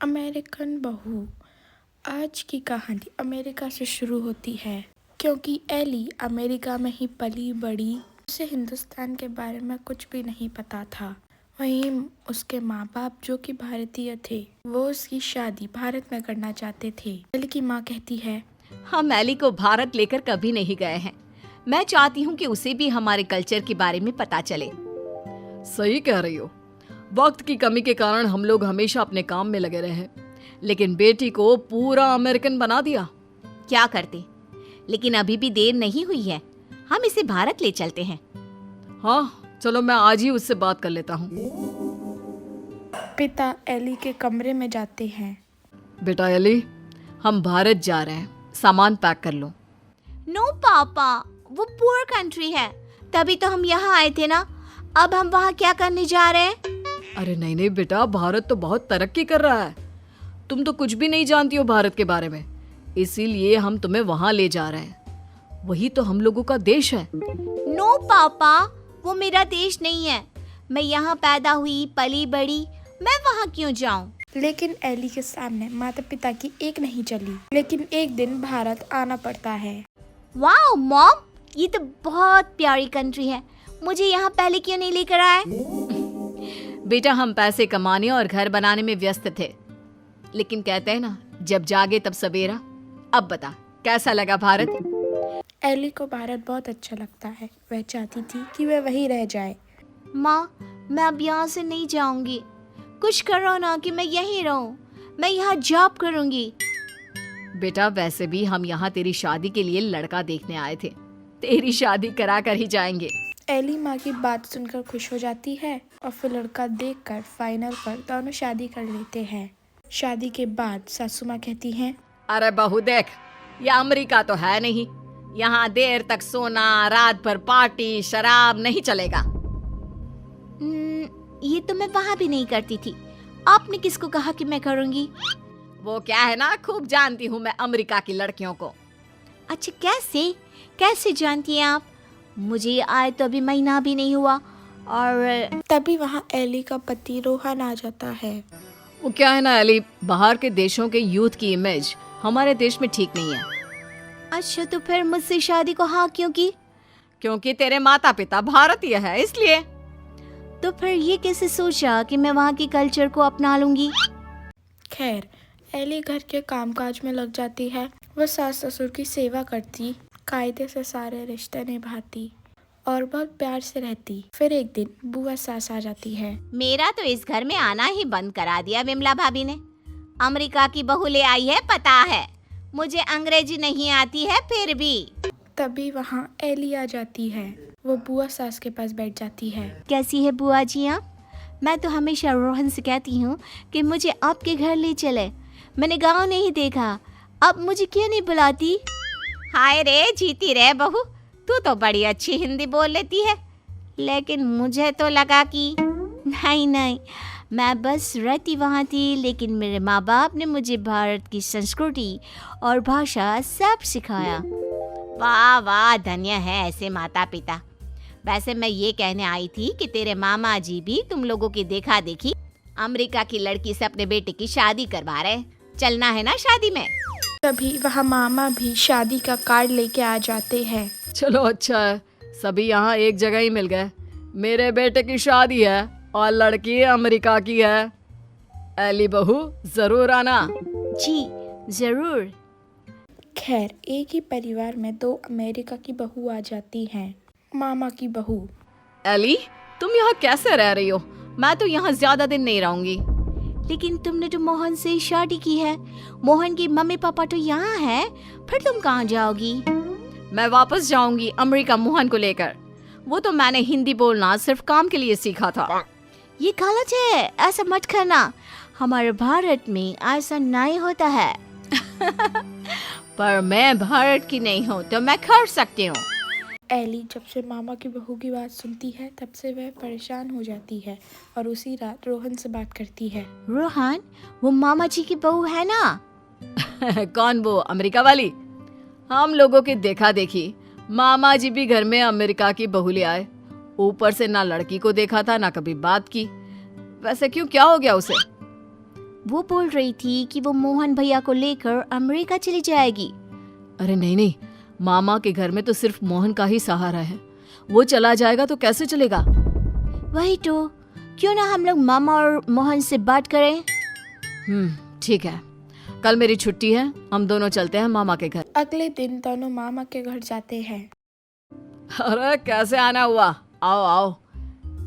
American बहू। आज की कहानी अमेरिका से शुरू होती है क्योंकि एली अमेरिका में ही पली बड़ी। उसे हिंदुस्तान के बारे में कुछ भी नहीं पता था। वहीं उसके माँ बाप जो कि भारतीय थे, वो उसकी शादी भारत में करना चाहते थे। एली की माँ कहती है, हम एली को भारत लेकर कभी नहीं गए हैं। मैं चाहती हूँ कि उसे भी हमारे कल्चर के बारे में पता चले। सही कह रही हो। वक्त की कमी के कारण हम लोग हमेशा अपने काम में लगे रहे, लेकिन बेटी को पूरा अमेरिकन बना दिया। क्या करते, लेकिन अभी भी देर नहीं हुई है। हम इसे भारत ले चलते हैं। हाँ चलो, मैं आज ही उससे बात कर लेता हूँ। पिता एली के कमरे में जाते हैं। बेटा एली, हम भारत जा रहे हैं, सामान पैक कर लो। नो पापा, वो पुअर कंट्री है, तभी तो हम यहाँ आए थे ना। अब हम वहाँ क्या करने जा रहे हैं? अरे नहीं नहीं बेटा, भारत तो बहुत तरक्की कर रहा है। तुम तो कुछ भी नहीं जानती हो भारत के बारे में, इसीलिए हम तुम्हें वहाँ ले जा रहे हैं। वही तो हम लोगों का देश है। नो पापा, वो मेरा देश नहीं है। मैं यहाँ पैदा हुई, पली बड़ी, मैं वहाँ क्यों जाऊँ? लेकिन एली के सामने माता पिता की एक नहीं चली। लेकिन एक दिन भारत आना पड़ता है। वाओ मॉम, ये तो बहुत प्यारी कंट्री है। मुझे यहाँ पहले क्यों नहीं लेकर आए? बेटा, हम पैसे कमाने और घर बनाने में व्यस्त थे, लेकिन कहते हैं ना, जब जागे तब सवेरा। अब बता, कैसा लगा भारत? एली को भारत बहुत अच्छा लगता है। वह चाहती थी कि वह वहीं रह जाए। माँ, मैं अब यहाँ से नहीं जाऊंगी। कुछ करो ना कि मैं यहीं रहूं। मैं यहाँ जॉब करूंगी। बेटा, वैसे भी हम यहाँ तेरी शादी के लिए लड़का देखने आए थे। तेरी शादी करा कर ही जाएंगे। एली माँ की बात सुनकर खुश हो जाती है और फिर लड़का देखकर फाइनल पर दोनों शादी कर लेते हैं। शादी के बाद सासू माँ कहती हैं, अरे बहू देख, ये अमेरिका तो है नहीं। यहाँ देर तक सोना, रात भर पार्टी, शराब नहीं चलेगा। ये तो मैं वहाँ भी नहीं करती थी। आपने किसको कहा कि मैं करूँगी? वो क्या है ना, खूब जानती हूँ मैं अमेरिका की लड़कियों को। अच्छा, कैसे जानती हैं आप? मुझे आए तो अभी महीना भी नहीं हुआ। और तभी वहाँ एली का पति रोहन आ जाता है। वो क्या है ना एली, बाहर के देशों के यूथ की इमेज हमारे देश में ठीक नहीं है। अच्छा, तो फिर मुझसे शादी को हाँ क्यों की? क्योंकि तेरे माता पिता भारतीय है, इसलिए। तो फिर ये कैसे सोचा कि मैं वहाँ की कल्चर को अपना लूंगी? खैर, एली घर के कामकाज में लग जाती है। वह सास ससुर की सेवा करती, कायदे से सारे रिश्ते निभाती और बहुत प्यार से रहती। फिर एक दिन बुआ सास आ जाती है। मेरा तो इस घर में आना ही बंद करा दिया विमला भाभी ने। अमेरिका की बहू ले आई है, पता है। मुझे अंग्रेजी नहीं आती है फिर भी। तभी वहाँ एली आ जाती है। वो बुआ सास के पास बैठ जाती है। कैसी है बुआ जी आप? मैं तो हमेशा रोहन से कहती हूँ कि मुझे आपके घर ले चले। मैंने गाँव नहीं देखा, अब मुझे क्यों नहीं बुलाती? हाय रे, जीती रहे बहू, तू तो बड़ी अच्छी हिंदी बोल लेती है। लेकिन मुझे तो लगा कि नहीं, मैं बस रहती वहाँ थी, लेकिन मेरे माँ बाप ने मुझे भारत की संस्कृति और भाषा सब सिखाया। वाह वाह, धन्य है ऐसे माता पिता। वैसे मैं ये कहने आई थी कि तेरे मामा जी भी तुम लोगों की देखा देखी अमेरिका की लड़की से अपने बेटे की शादी करवा रहे। चलना है ना शादी में? तभी वहाँ मामा भी शादी का कार्ड लेके आ जाते हैं। चलो अच्छा है, सभी यहाँ एक जगह ही मिल गए। मेरे बेटे की शादी है और लड़की अमेरिका की है। एली बहू, जरूर आना। जी जरूर। खैर, एक ही परिवार में दो अमेरिका की बहू आ जाती हैं। मामा की बहू। एली, तुम यहाँ कैसे रह रही हो? मैं तो यहाँ ज्यादा दिन नहीं रहूंगी। लेकिन तुमने तो मोहन से शादी की है। मोहन की मम्मी पापा तो यहाँ है, फिर तुम कहाँ जाओगी? मैं वापस जाऊंगी अमेरिका मोहन को लेकर। वो तो मैंने हिंदी बोलना सिर्फ काम के लिए सीखा था। ये गलत है, ऐसा मत करना। हमारे भारत में ऐसा नहीं होता है। पर मैं भारत की नहीं हूँ तो मैं कर सकती हूँ। एली जब से मामा की बहू की बात सुनती है, तब से वह परेशान हो जाती है और उसी रात रोहन से बात करती है। रोहन, वो मामा जी की बहू है ना? कौन, वो अमेरिका वाली? हम लोगों की देखा देखी मामा जी भी घर में अमेरिका की बहू ले आए। ऊपर से ना लड़की को देखा था, ना कभी बात की। वैसे क्यों, क्या हो गया उसे? वो बोल रही थी कि वो मोहन भैया को लेकर अमेरिका चली जाएगी। अरे नहीं नहीं, मामा के घर में तो सिर्फ मोहन का ही सहारा है। वो चला जाएगा तो कैसे चलेगा? वही तो, क्यों ना हम लोग मामा और मोहन से बात करें। ठीक है, कल मेरी छुट्टी है, हम दोनों चलते हैं मामा के घर। अगले दिन दोनों मामा के घर जाते हैं। अरे कैसे आना हुआ, आओ आओ।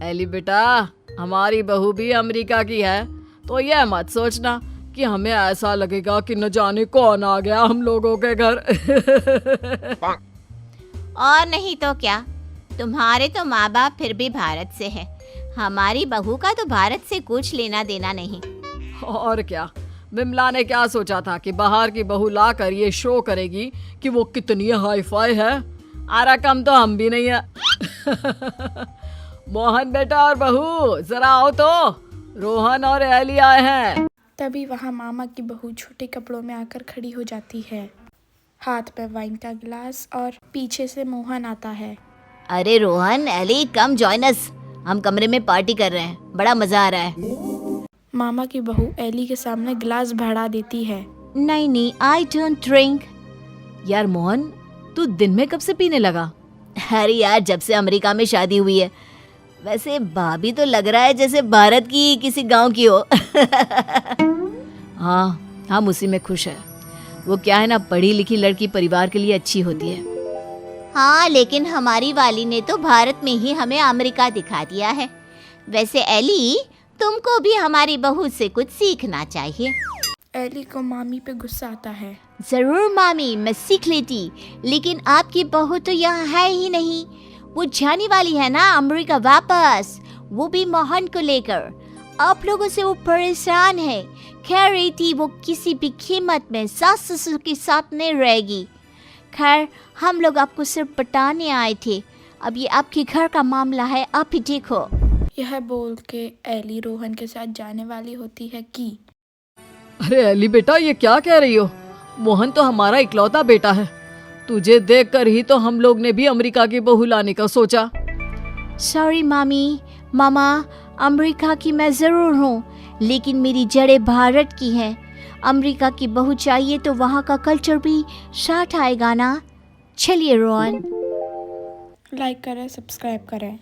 एली बेटा, हमारी बहू भी अमेरिका की है, तो यह मत सोचना कि हमें ऐसा लगेगा कि न जाने कौन आ गया हम लोगों के घर। और नहीं तो क्या, तुम्हारे तो माँ बाप फिर भी भारत से है, हमारी बहू का तो भारत से कुछ लेना देना नहीं। और क्या, विमला ने क्या सोचा था कि बाहर की बहू लाकर ये शो करेगी कि वो कितनी हाई फाई है। आरा कम तो हम भी नहीं है। मोहन बेटा और बहू जरा आओ तो, रोहन और एली आए हैं। तभी वहाँ मामा की बहू छोटे कपड़ों में आकर खड़ी हो जाती है, हाथ में वाइन का गिलास, और पीछे से मोहन आता है। अरे Rohan, Ellie, come join us, हम कमरे में पार्टी कर रहे हैं, बड़ा मजा आ रहा है। मामा की बहू एली के सामने गिलास बढ़ा देती है। नहीं नहीं, आई डोंट ड्रिंक। यार मोहन, तू दिन में कब से पीने लगा? अरे यार, जब से अमेरिका में शादी हुई है। वैसे भाभी तो लग रहा है जैसे भारत की किसी गांव की हो। हाँ, हम उसी में खुश है। वो क्या है ना, पढ़ी लिखी लड़की परिवार के लिए अच्छी होती है। हाँ, लेकिन हमारी वाली ने तो भारत में ही हमें अमेरिका दिखा दिया है। वैसे एली, तुमको भी हमारी बहू से कुछ सीखना चाहिए। एली को मामी पे गुस्सा आता है। जरूर मामी, मैं सीख लेती, लेकिन आपकी बहू तो यहाँ है ही नहीं। वो जाने वाली है ना अमेरिका वापस, वो भी मोहन को लेकर। आप लोगों से वो परेशान है, कह रही थी वो किसी भी कीमत में सास ससुर के साथ नहीं रहेगी। खैर, हम लोग आपको सिर्फ बताने आए थे, अब ये आपके घर का मामला है, आप ही देखो। यह बोल के एली रोहन के साथ जाने वाली होती है कि अरे एली बेटा, ये क्या कह रही हो? मोहन तो हमारा इकलौता बेटा है। तुझे देखकर ही तो हम लोग ने भी अमेरिका की बहू लाने का सोचा। सॉरी मामी, मामा, अमेरिका की मैं ज़रूर हूँ, लेकिन मेरी जड़ें भारत की हैं। अमेरिका की बहू चाहिए तो वहाँ का कल्चर भी साथ आएगा ना। चलिए रोहन, लाइक करें, सब्सक्राइब करें।